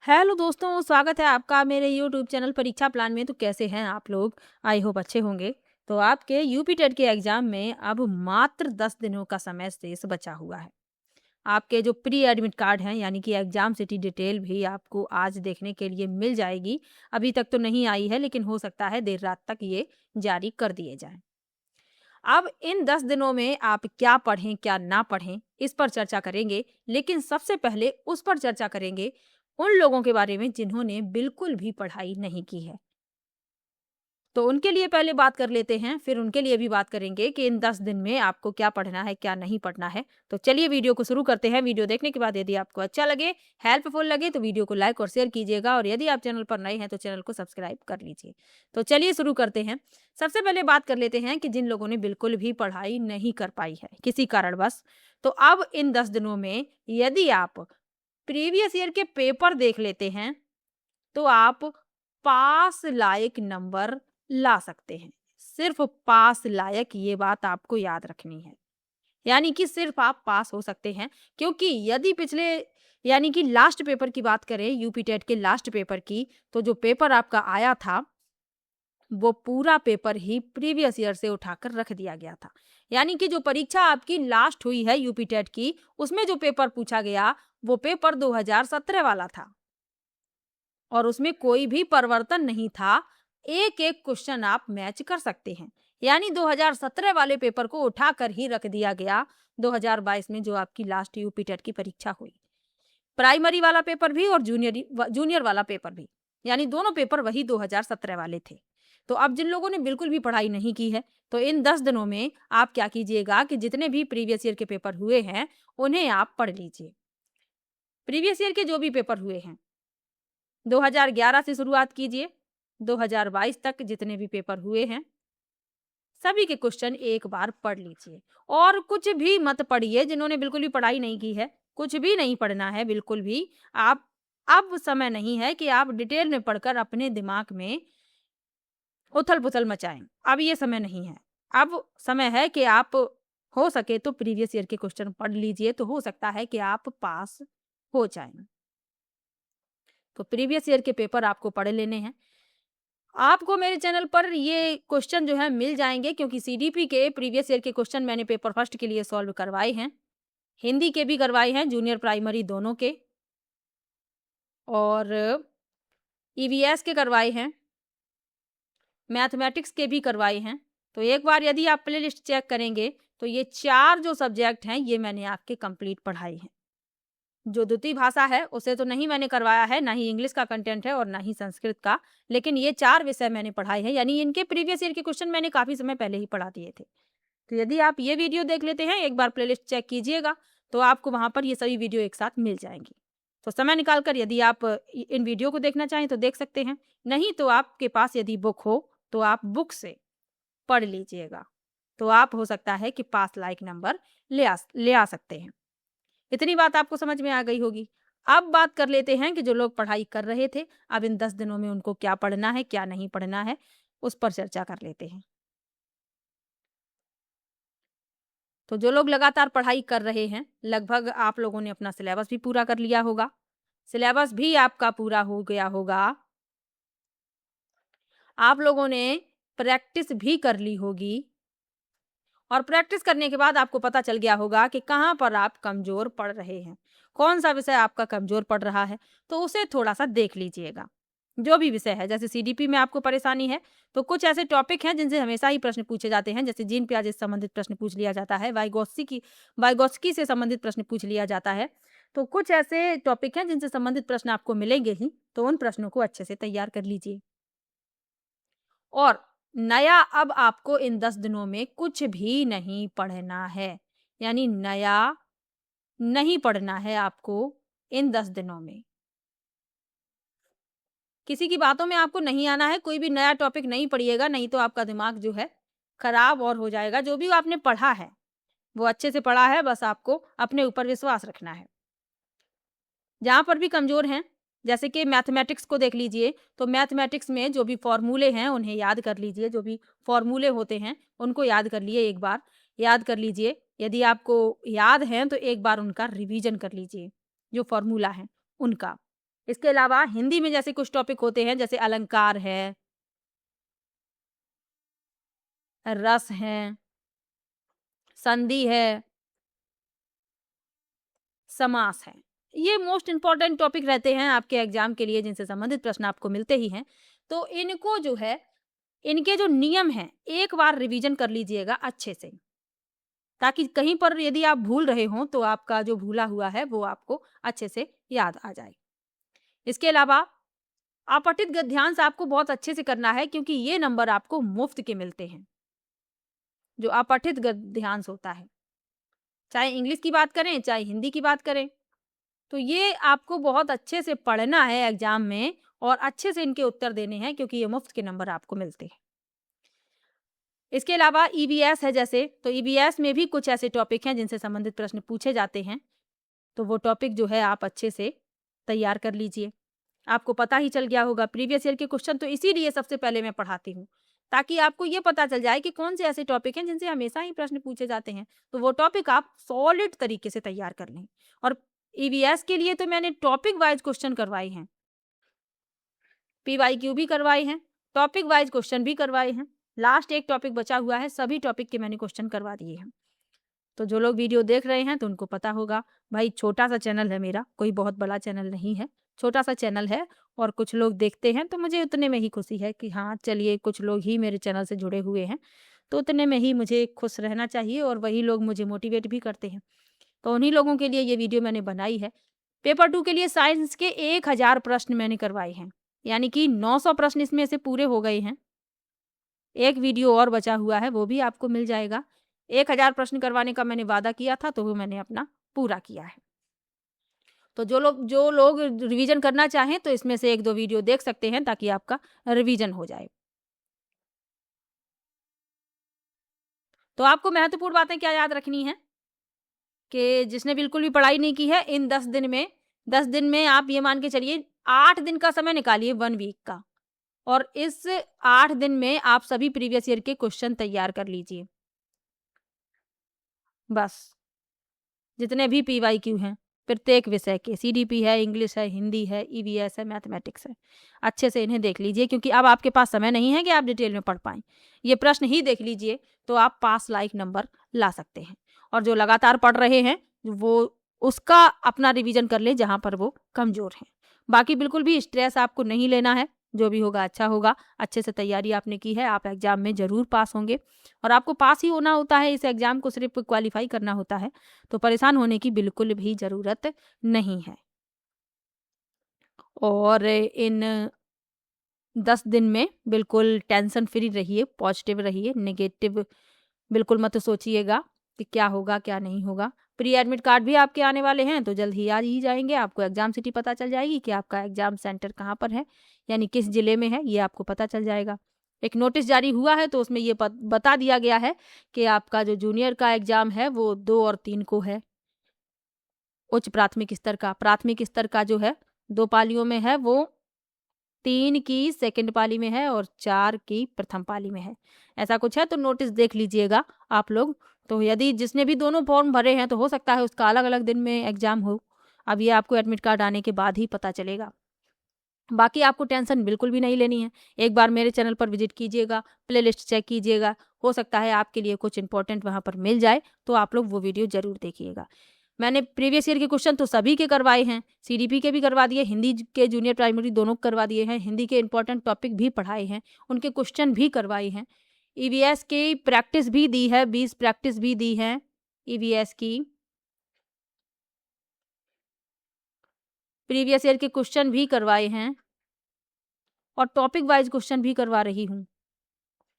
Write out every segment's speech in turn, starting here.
Hello दोस्तों, स्वागत है आपका मेरे यूट्यूब चैनल परीक्षा प्लान में। तो कैसे हैं आप लोग? आई होप अच्छे होंगे। तो आपके यूपी टेट के एग्जाम में अब मात्र 10 दिनों का समय शेष बचा हुआ है। आपके जो प्री एडमिट कार्ड हैं यानी कि एग्जाम सिटी डिटेल भी आपको आज देखने के लिए मिल जाएगी। अभी तक तो नहीं आई है, लेकिन हो सकता है देर रात तक ये जारी कर दिए जाएं। अब इन 10 दिनों में आप क्या पढ़ें क्या ना पढ़ें, इस पर चर्चा करेंगे। लेकिन सबसे पहले उस पर चर्चा करेंगे उन लोगों के बारे में जिन्होंने बिल्कुल भी पढ़ाई नहीं की है। तो उनके लिए पहले बात कर लेते हैं, फिर उनके लिए भी बात करेंगे कि इन 10 दिन में आपको क्या पढ़ना है क्या नहीं पढ़ना है। तो चलिए वीडियो को शुरू करते हैं। वीडियो देखने के बाद यदि आपको अच्छा लगे, हेल्पफुल लगे तो वीडियो को लाइक और शेयर कीजिएगा, और यदि आप चैनल पर नए हैं तो चैनल को सब्सक्राइब कर लीजिए। तो चलिए शुरू करते हैं। सबसे पहले बात कर लेते हैं कि जिन लोगों ने बिल्कुल भी पढ़ाई नहीं कर पाई है किसी कारणवश, तो अब इन 10 दिनों में यदि आप प्रीवियस ईयर के पेपर देख लेते हैं तो आप पास लायक नंबर ला सकते हैं। सिर्फ पास लायक, ये बात आपको याद रखनी है। यानी कि सिर्फ आप पास हो सकते हैं, क्योंकि यदि पिछले यानी कि लास्ट पेपर की बात करें, यूपी टेट के लास्ट पेपर की, तो जो पेपर आपका आया था वो पूरा पेपर ही प्रीवियस ईयर से उठाकर रख दिया गया था। यानी कि जो परीक्षा आपकी लास्ट हुई है यूपी टेट की, उसमें जो पेपर पूछा गया वो पेपर 2017 वाला था, और उसमें कोई भी परिवर्तन नहीं था। एक एक क्वेश्चन आप मैच कर सकते हैं। यानी 2017 वाले पेपर को उठाकर ही रख दिया गया 2022 में जो आपकी लास्ट यूपी टेट की परीक्षा हुई। प्राइमरी वाला पेपर भी और जूनियर वाला पेपर भी, यानी दोनों पेपर वही 2017 वाले थे। तो अब जिन लोगों ने बिल्कुल भी पढ़ाई नहीं की है, तो इन 10 दिनों में आप क्या कीजिएगा कि जितने भी प्रीवियस ईयर के पेपर हुए हैं उन्हें आप पढ़ लीजिए। प्रीवियस ईयर के जो भी पेपर हुए हैं 2011 से शुरुआत कीजिए, 2022 तक जितने भी पेपर हुए हैं सभी के क्वेश्चन एक बार पढ़ लीजिए। और कुछ भी मत पढ़िए, जिन्होंने बिल्कुल भी पढ़ाई नहीं की है कुछ भी नहीं पढ़ना है बिल्कुल भी। आप अब समय नहीं है कि आप डिटेल में पढ़कर अपने दिमाग में उथल पुथल मचाएं। अब ये समय नहीं है। अब समय है कि आप हो सके तो प्रीवियस ईयर के क्वेश्चन पढ़ लीजिए, तो हो सकता है कि आप पास हो जाएं। तो प्रीवियस ईयर के पेपर आपको पढ़ लेने हैं। आपको मेरे चैनल पर ये क्वेश्चन जो है मिल जाएंगे, क्योंकि सीडीपी के प्रीवियस ईयर के क्वेश्चन मैंने पेपर फर्स्ट के लिए सॉल्व करवाए हैं, हिंदी के भी करवाए हैं, जूनियर प्राइमरी दोनों के, और ईवीएस के करवाए हैं, मैथमेटिक्स के भी करवाए हैं। तो एक बार यदि आप प्लेलिस्ट चेक करेंगे तो ये 4 जो सब्जेक्ट हैं ये मैंने आपके कंप्लीट पढ़ाए हैं। जो द्वितीय भाषा है उसे तो नहीं मैंने करवाया है, ना ही इंग्लिश का कंटेंट है और ना ही संस्कृत का, लेकिन ये 4 विषय मैंने पढ़ाए हैं। यानी इनके प्रीवियस ईयर के क्वेश्चन मैंने काफी समय पहले ही पढ़ा दिए थे। तो यदि आप ये वीडियो देख लेते हैं, एक बार प्लेलिस्ट चेक कीजिएगा, तो आपको वहां पर ये सभी वीडियो एक साथ मिल जाएंगी। तो समय निकालकर यदि आप इन वीडियो को देखना चाहें तो देख सकते हैं, नहीं तो आपके पास यदि बुक हो तो आप बुक से पढ़ लीजिएगा। तो आप हो सकता है कि पास लायक नंबर ले आ सकते हैं। इतनी बात आपको समझ में आ गई होगी। अब बात कर लेते हैं कि जो लोग पढ़ाई कर रहे थे, अब इन 10 दिनों में उनको क्या पढ़ना है क्या नहीं पढ़ना है, उस पर चर्चा कर लेते हैं। तो जो लोग लगातार पढ़ाई कर रहे हैं, लगभग आप लोगों ने अपना सिलेबस भी पूरा कर लिया होगा। सिलेबस भी आपका पूरा हो गया होगा। आप लोगों ने प्रैक्टिस भी कर ली होगी, और प्रैक्टिस करने के बाद आपको पता चल गया होगा कि कहाँ पर आप कमज़ोर पड़ रहे हैं, कौन सा विषय आपका कमज़ोर पड़ रहा है, तो उसे थोड़ा-सा देख लीजिएगा। जो भी विषय है, जैसे सीडीपी में आपको परेशानी है, तो कुछ ऐसे टॉपिक हैं जिनसे हमेशा ही प्रश्न पूछे जाते हैं, जैसे जीन पियाजे से संबंधित प्रश्न पूछ लिया जाता है, वाइगोत्स्की से संबंधित प्रश्न पूछ लिया जाता है। तो कुछ ऐसे टॉपिक हैं जिनसे संबंधित प्रश्न आपको मिलेंगे ही, तो उन प्रश्नों को अच्छे से तैयार कर लीजिए। और नया अब आपको इन 10 दिनों में कुछ भी नहीं पढ़ना है, यानी नया नहीं पढ़ना है आपको इन 10 दिनों में। किसी की बातों में आपको नहीं आना है, कोई भी नया टॉपिक नहीं पढ़िएगा, नहीं तो आपका दिमाग जो है खराब और हो जाएगा। जो भी आपने पढ़ा है वो अच्छे से पढ़ा है, बस आपको अपने ऊपर विश्वास रखना है। जहाँ पर भी कमज़ोर हैं, जैसे कि मैथमेटिक्स को देख लीजिए, तो मैथमेटिक्स में जो भी फॉर्मूले हैं उन्हें याद कर लीजिए। जो भी फॉर्मूले होते हैं उनको याद कर लिए, एक बार याद कर लीजिए। यदि आपको याद हैं तो एक बार उनका रिवीजन कर लीजिए, जो फॉर्मूला है उनका। इसके अलावा हिंदी में जैसे कुछ टॉपिक होते हैं, जैसे अलंकार है, रस है, संधि है, समास है। ये मोस्ट इम्पोर्टेंट टॉपिक रहते हैं आपके एग्जाम के लिए, जिनसे संबंधित प्रश्न आपको मिलते ही हैं। तो इनको जो है, इनके जो नियम हैं, एक बार रिवीजन कर लीजिएगा अच्छे से, ताकि कहीं पर यदि आप भूल रहे हों तो आपका जो भूला हुआ है वो आपको अच्छे से याद आ जाए। इसके अलावा अपठित गद्यांश आपको बहुत अच्छे से करना है, क्योंकि ये नंबर आपको मुफ्त के मिलते हैं। जो अपठित गद्यांश होता है, चाहे इंग्लिश की बात करें चाहे हिंदी की बात करें, तो ये आपको बहुत अच्छे से पढ़ना है एग्जाम में और अच्छे से इनके उत्तर देने हैं, क्योंकि ये मुफ्त के नंबर आपको मिलते हैं। इसके अलावा ईवीएस है जैसे, तो ईवीएस में भी कुछ ऐसे टॉपिक हैं जिनसे संबंधित प्रश्न पूछे जाते हैं। तो वो टॉपिक जो है आप अच्छे से तैयार कर लीजिए। आपको पता ही चल गया होगा प्रीवियस ईयर के क्वेश्चन, तो इसीलिए सबसे पहले मैं पढ़ाती हूँ, ताकि आपको ये पता चल जाए कि कौन से ऐसे टॉपिक हैं जिनसे हमेशा ही प्रश्न पूछे जाते हैं। तो वो टॉपिक आप सॉलिड तरीके से तैयार कर लें। और ईवीएस के लिए तो मैंने टॉपिक वाइज क्वेश्चन करवाए हैं, पीवाईक्यू भी करवाए हैं, टॉपिक वाइज क्वेश्चन भी करवाए हैं। लास्ट एक टॉपिक बचा हुआ है, सभी टॉपिक के मैंने क्वेश्चन करवा दिए हैं। तो जो लोग वीडियो देख रहे हैं तो उनको पता होगा, भाई छोटा सा चैनल है मेरा, कोई बहुत बड़ा चैनल नहीं है, छोटा सा चैनल है और कुछ लोग देखते हैं, तो मुझे उतने में ही खुशी है कि हाँ चलिए कुछ लोग ही मेरे चैनल से जुड़े हुए हैं, तो उतने में ही मुझे खुश रहना चाहिए और वही लोग मुझे मोटिवेट भी करते हैं। तो उन्हीं लोगों के लिए ये वीडियो मैंने बनाई है। पेपर 2 के लिए साइंस के 1000 प्रश्न मैंने करवाए हैं, यानी कि 900 प्रश्न इसमें से पूरे हो गए हैं। एक वीडियो और बचा हुआ है, वो भी आपको मिल जाएगा। 1000 प्रश्न करवाने का मैंने वादा किया था, तो वो मैंने अपना पूरा किया है। तो जो लोग रिवीजन करना चाहें तो इसमें से 1-2 वीडियो देख सकते हैं, ताकि आपका रिवीजन हो जाए। तो आपको महत्वपूर्ण बातें क्या याद रखनी है कि जिसने बिल्कुल भी पढ़ाई नहीं की है, इन 10 दिन में आप ये मान के चलिए 8 दिन का समय निकालिए 1 वीक का, और इस 8 दिन में आप सभी प्रीवियस ईयर के क्वेश्चन तैयार कर लीजिए। बस जितने भी पीवाईक्यू हैं प्रत्येक विषय के, सीडीपी है, इंग्लिश है, हिंदी है, ईवीएस है, मैथमेटिक्स है, अच्छे से इन्हें देख लीजिए, क्योंकि अब आपके पास समय नहीं है कि आप डिटेल में पढ़ पाएं। ये प्रश्न ही देख लीजिए तो आप पास लाइक नंबर ला सकते हैं। और जो लगातार पढ़ रहे हैं वो उसका अपना रिवीजन कर ले जहाँ पर वो कमज़ोर हैं। बाकी बिल्कुल भी स्ट्रेस आपको नहीं लेना है, जो भी होगा अच्छा होगा। अच्छे से तैयारी आपने की है, आप एग्जाम में ज़रूर पास होंगे, और आपको पास ही होना होता है, इस एग्ज़ाम को सिर्फ क्वालिफाई करना होता है। तो परेशान होने की बिल्कुल भी ज़रूरत नहीं है। और इन 10 दिन में बिल्कुल टेंशन फ्री रहिए, पॉजिटिव रहिए, नेगेटिव बिल्कुल मत सोचिएगा कि क्या होगा क्या नहीं होगा। प्री एडमिट कार्ड भी आपके आने वाले हैं, तो जल्द ही आ ही जाएंगे। आपको एग्जाम सिटी पता चल जाएगी कि आपका एग्जाम सेंटर कहाँ पर है, यानी किस जिले में है, ये आपको पता चल जाएगा। एक नोटिस जारी हुआ है, तो उसमें ये बता दिया गया है कि आपका जो जूनियर का एग्जाम है वो 2 और 3 को है। उच्च प्राथमिक स्तर का जो है 2 पालियों में है, वो 3 की सेकंड पाली में है और 4 की प्रथम पाली में है, ऐसा कुछ है। तो नोटिस देख लीजिएगा आप लोग। तो यदि जिसने भी दोनों फॉर्म भरे हैं, तो हो सकता है उसका अलग अलग दिन में एग्जाम हो। अब ये आपको एडमिट कार्ड आने के बाद ही पता चलेगा। बाकी आपको टेंशन बिल्कुल भी नहीं लेनी है। एक बार मेरे चैनल पर विजिट कीजिएगा, प्लेलिस्ट चेक कीजिएगा, हो सकता है आपके लिए कुछ इंपॉर्टेंट वहाँ पर मिल जाए, तो आप लोग वो वीडियो ज़रूर देखिएगा। मैंने प्रीवियस ईयर के क्वेश्चन तो सभी के करवाए हैं, सीडीपी के भी करवा दिए, हिंदी के जूनियर प्राइमरी दोनों करवा दिए हैं, हिंदी के इंपॉर्टेंट टॉपिक भी पढ़ाए हैं, उनके क्वेश्चन भी करवाए हैं। ईवीएस की प्रैक्टिस भी दी है, 20 प्रैक्टिस भी दी है ईवीएस की। प्रीवियस ईयर के क्वेश्चन भी करवाए हैं और टॉपिक वाइज क्वेश्चन भी करवा रही हूँ।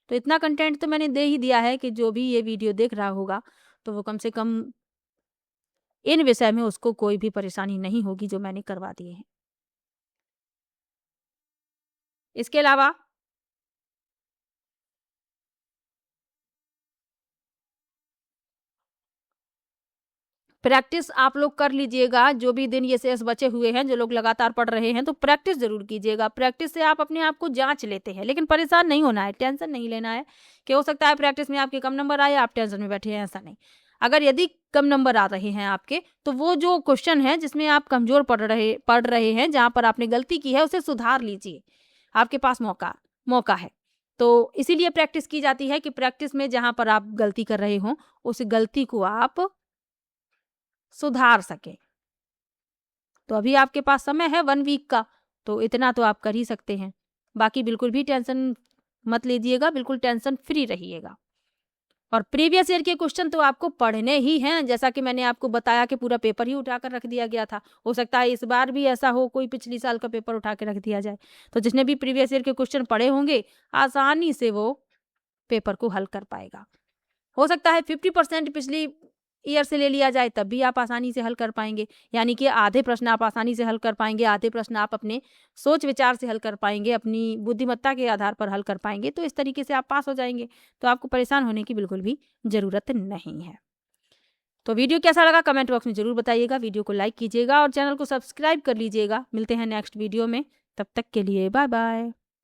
तो इतना कंटेंट तो मैंने दे ही दिया है कि जो भी ये वीडियो देख रहा होगा, तो वो कम से कम इन विषय में उसको कोई भी परेशानी नहीं होगी, जो मैंने करवा दिए हैं। इसके अलावा प्रैक्टिस आप लोग कर लीजिएगा। जो भी दिन ये शेष बचे हुए हैं, जो लोग लगातार पढ़ रहे हैं, तो प्रैक्टिस जरूर कीजिएगा। प्रैक्टिस से आप अपने आप को जांच लेते हैं, लेकिन परेशान नहीं होना है, टेंशन नहीं लेना है कि हो सकता है प्रैक्टिस में आपके कम नंबर आए, आप टेंशन में बैठे हैं, ऐसा नहीं। अगर यदि कम नंबर आ रहे हैं आपके, तो वो जो क्वेश्चन है जिसमें आप कमजोर पढ़ रहे हैं, जहाँ पर आपने गलती की है, उसे सुधार लीजिए। आपके पास मौका है। तो इसीलिए प्रैक्टिस की जाती है कि प्रैक्टिस में जहाँ पर आप गलती कर रहे हों, उस गलती को आप सुधार सकें। तो अभी आपके पास समय है 1 वीक का, तो इतना तो आप कर ही सकते हैं। बाकी बिल्कुल भी टेंशन मत लीजिएगा, बिल्कुल टेंशन फ्री रहिएगा। और प्रीवियस ईयर के क्वेश्चन तो आपको पढ़ने ही हैं, जैसा कि मैंने आपको बताया कि पूरा पेपर ही उठाकर रख दिया गया था। हो सकता है इस बार भी ऐसा हो, कोई पिछली साल का पेपर उठा के रख दिया जाए। तो जिसने भी प्रीवियस ईयर के क्वेश्चन पढ़े होंगे, आसानी से वो पेपर को हल कर पाएगा। हो सकता है 50% पिछली ईयर से ले लिया जाए, तब भी आप आसानी से हल कर पाएंगे। यानी कि आधे प्रश्न आप आसानी से हल कर पाएंगे, आधे प्रश्न आप अपने सोच विचार से हल कर पाएंगे, अपनी बुद्धिमत्ता के आधार पर हल कर पाएंगे। तो इस तरीके से आप पास हो जाएंगे। तो आपको परेशान होने की बिल्कुल भी ज़रूरत नहीं है। तो वीडियो कैसा लगा कमेंट बॉक्स में ज़रूर बताइएगा। वीडियो को लाइक कीजिएगा और चैनल को सब्सक्राइब कर लीजिएगा। मिलते हैं नेक्स्ट वीडियो में, तब तक के लिए बाय बाय।